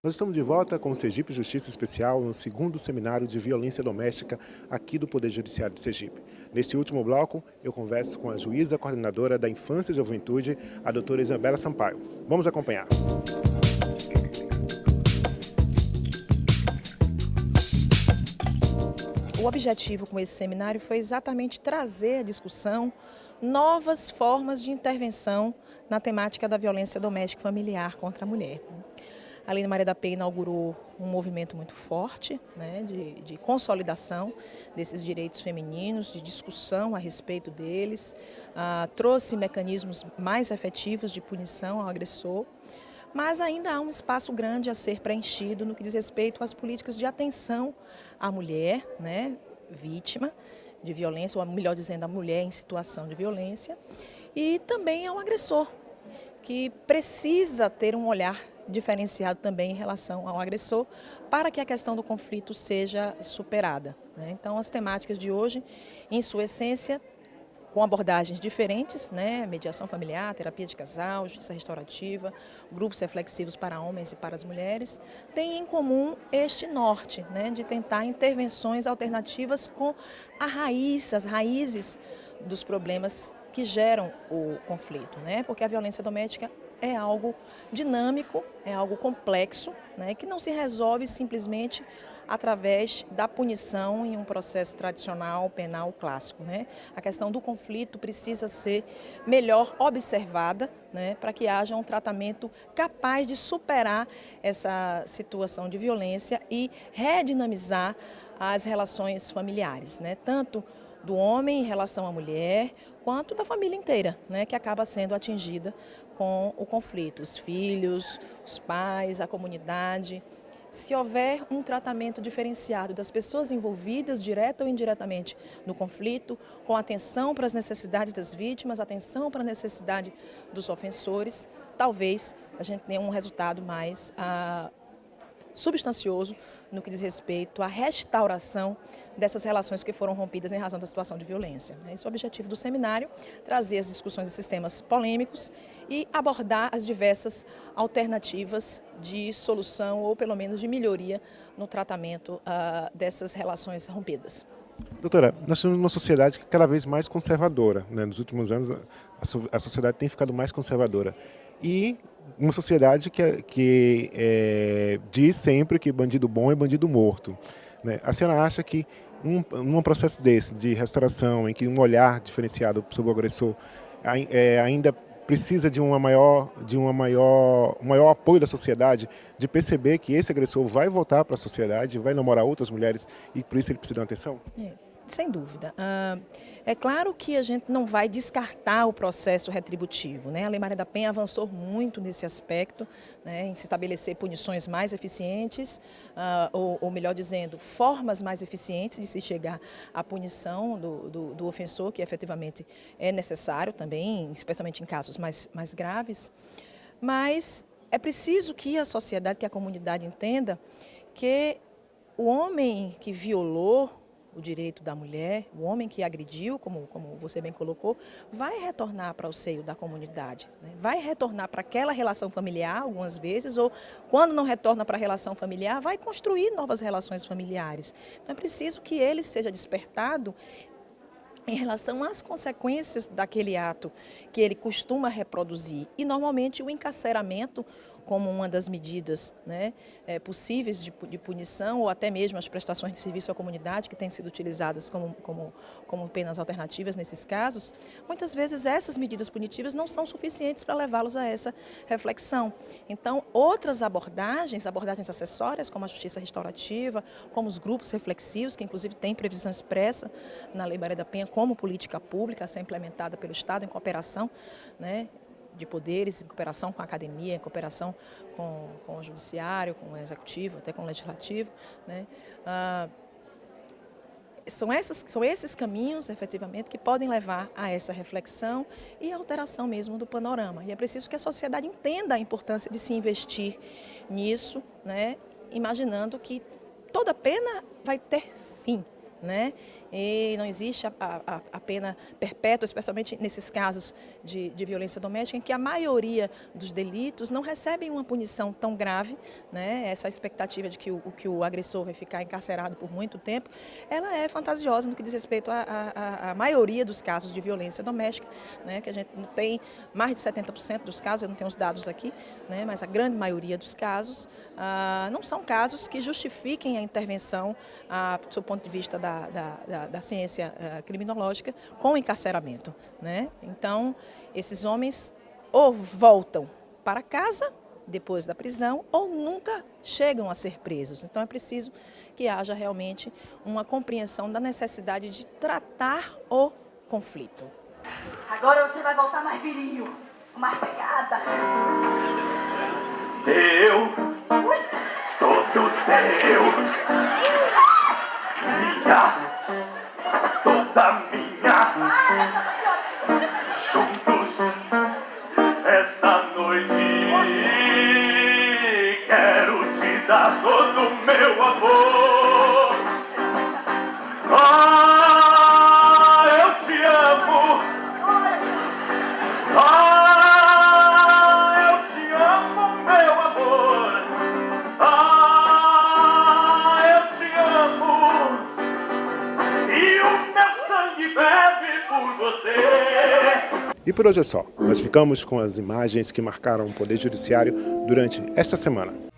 Nós estamos de volta com o Sergipe Justiça Especial no segundo seminário de violência doméstica aqui do Poder Judiciário de Sergipe. Neste último bloco, eu converso com a juíza coordenadora da Infância e Juventude, a doutora Isabela Sampaio. Vamos acompanhar. O objetivo com esse seminário foi exatamente trazer à discussão novas formas de intervenção na temática da violência doméstica e familiar contra a mulher. A Lei Maria da Penha inaugurou um movimento muito forte, de consolidação desses direitos femininos, de discussão a respeito deles, trouxe mecanismos mais efetivos de punição ao agressor, mas ainda há um espaço grande a ser preenchido no que diz respeito às políticas de atenção à mulher, vítima de violência, ou melhor dizendo, a mulher em situação de violência, e também ao agressor, que precisa ter um olhar diferenciado também em relação ao agressor, para que a questão do conflito seja superada. Então, as temáticas de hoje, em sua essência, com abordagens diferentes, mediação familiar, terapia de casal, justiça restaurativa, grupos reflexivos para homens e para as mulheres, têm em comum este norte, de tentar intervenções alternativas com as raízes dos problemas que geram o conflito, porque a violência doméstica é algo dinâmico, é algo complexo, que não se resolve simplesmente através da punição em um processo tradicional penal clássico. A questão do conflito precisa ser melhor observada, para que haja um tratamento capaz de superar essa situação de violência e redinamizar as relações familiares, tanto do homem em relação à mulher, quanto da família inteira, que acaba sendo atingida com o conflito, os filhos, os pais, a comunidade. Se houver um tratamento diferenciado das pessoas envolvidas, direta ou indiretamente, no conflito, com atenção para as necessidades das vítimas, atenção para a necessidade dos ofensores, talvez a gente tenha um resultado mais substancioso no que diz respeito à restauração dessas relações que foram rompidas em razão da situação de violência. Esse é o objetivo do seminário, trazer as discussões desses temas polêmicos e abordar as diversas alternativas de solução ou pelo menos de melhoria no tratamento dessas relações rompidas. Doutora, nós temos uma sociedade que é cada vez mais conservadora. Nos últimos anos, a sociedade tem ficado mais conservadora. E uma sociedade que diz sempre que bandido bom é bandido morto. A senhora acha que num processo desse, de restauração, em que um olhar diferenciado sobre o agressor ainda precisa de um maior apoio da sociedade, de perceber que esse agressor vai voltar para a sociedade, vai namorar outras mulheres e por isso ele precisa de uma atenção? Sem dúvida. É claro que a gente não vai descartar o processo retributivo. A Lei Maria da Penha avançou muito nesse aspecto, em se estabelecer punições mais eficientes, ou melhor dizendo, formas mais eficientes de se chegar à punição do ofensor, que efetivamente é necessário também, especialmente em casos mais graves. Mas é preciso que a sociedade, que a comunidade entenda que o homem que violou o direito da mulher, o homem que agrediu, como você bem colocou, vai retornar para o seio da comunidade, vai retornar para aquela relação familiar algumas vezes, ou quando não retorna para a relação familiar, vai construir novas relações familiares. Então é preciso que ele seja despertado em relação às consequências daquele ato que ele costuma reproduzir. E normalmente o encarceramento como uma das medidas possíveis de punição, ou até mesmo as prestações de serviço à comunidade, que têm sido utilizadas como penas alternativas nesses casos, muitas vezes essas medidas punitivas não são suficientes para levá-los a essa reflexão. Então, outras abordagens acessórias, como a justiça restaurativa, como os grupos reflexivos, que inclusive têm previsão expressa na Lei Maria da Penha como política pública a ser implementada pelo Estado em cooperação, de poderes, em cooperação com a academia, em cooperação com o judiciário, com o executivo, até com o legislativo. São esses caminhos, efetivamente, que podem levar a essa reflexão e alteração mesmo do panorama. E é preciso que a sociedade entenda a importância de se investir nisso, imaginando que toda pena vai ter fim. e não existe a pena perpétua, especialmente nesses casos de violência doméstica, em que a maioria dos delitos não recebem uma punição tão grave, né? Essa expectativa de que o agressor vai ficar encarcerado por muito tempo, ela é fantasiosa no que diz respeito à maioria dos casos de violência doméstica, né? Que a gente não tem mais de 70% dos casos, eu não tenho os dados aqui, né? Mas a grande maioria dos casos não são casos que justifiquem a intervenção, do ponto de vista da ciência criminológica, com encarceramento, né? Então, esses homens ou voltam para casa depois da prisão ou nunca chegam a ser presos. Então, é preciso que haja realmente uma compreensão da necessidade de tratar o conflito. Agora você vai voltar mais viril, mais pegada. Eu, todo teu, minha, toda minha, juntos, essa noite, quero te dar todo o meu amor. Eu te amo. Eu te amo, meu amor. Eu te amo. E o meu sangue bebe por você. E por hoje é só. Nós ficamos com as imagens que marcaram o Poder Judiciário durante esta semana.